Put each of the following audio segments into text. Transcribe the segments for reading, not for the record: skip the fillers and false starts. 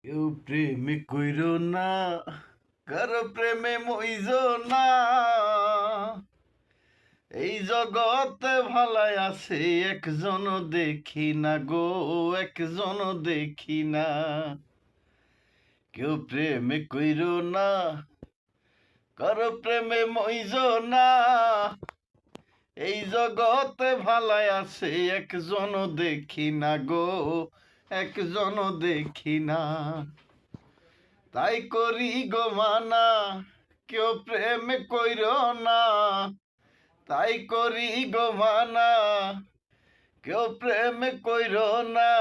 কেউ প্রেমে কইরো না, কারো প্রেমে মইজো না। এই জগতে ভালাই আছে, একজনও দেখি না গো, একজনও দেখি না। কেউ প্রেমে কইরো না, কারো প্রেমে মইজো না। এই জগতে ভালাই আছে, একজনও দেখি না গো, একজনও দেখি না। তাই করি গো মানা, কেউ প্রেম কইর না। তাই করি গো মানা, কেউ প্রেম কইর না।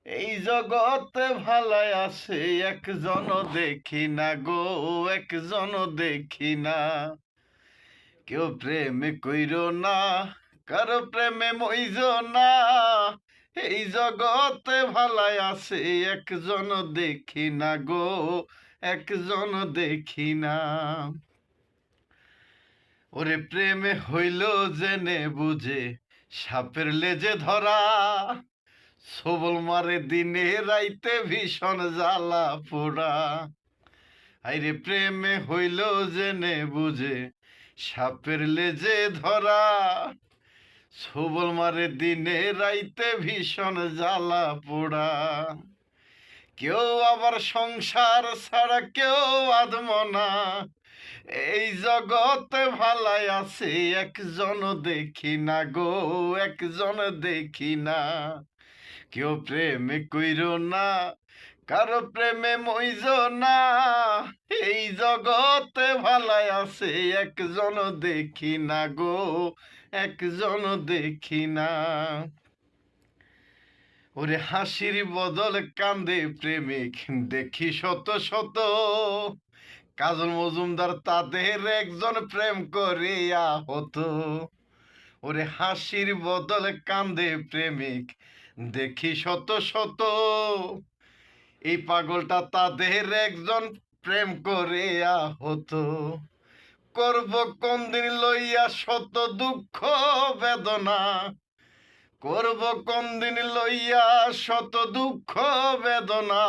এই জগতে ভালাই আছে, একজন দেখি না গো, একজন দেখি না। কেউ প্রেম কইর না, কারো প্রেমে মইজ না। এই জগতে ভালাই আছে, একজন দেখি না গো, একজন দেখি না। ওরে প্রেমে হইল জেনে বুঝে সাপের লেজে ধরা। সবল মারে দিনে রাইতে ভীষণ জ্বালা পোড়া। আইরে প্রেমে হইল জেনে বুঝে সাপের লেজে ধরা। সবল মারে দিনে রাইতে ভীষণ জ্বালা পোড়া। কেউ আবার সংসার ছাড়া কেউ আদমনা। এই জগতে ভালাই আছে, একজন দেখি না গো, একজন দেখি না। কেউ প্রেমে কইর না, কারো প্রেমে মইজ না। এই জগতে ভালাই আছে, একজন দেখি না গো, একজন দেখি না। ওরে হাসির বদল কান্দে প্রেমিক দেখি শত শত। কাজল মজুমদার তাদের একজন প্রেম করিয়া হতো। ওরে হাসির বদল কান্দে প্রেমিক দেখি শত শত। এই পাগলটা তাদের একজন প্রেম করিয়া হতো। করব কোন দিন লইয়া শত দুঃখ বেদনা। করব কোন দিন লইয়া শত দুঃখ বেদনা।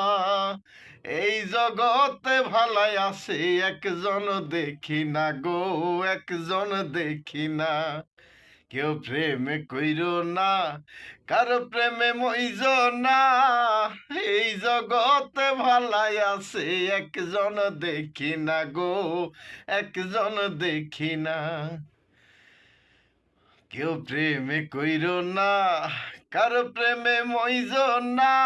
এই জগতে ভালাই আছে, একজন দেখি না গো, একজন দেখি না। কেউ প্রেমে কইর না, কারো প্রেমে মইজ না। এই জগতে ভালাই আছে, একজন দেখি না গো, একজন দেখি না। কেউ প্রেমে কইর না, কারো প্রেমে মইজ না।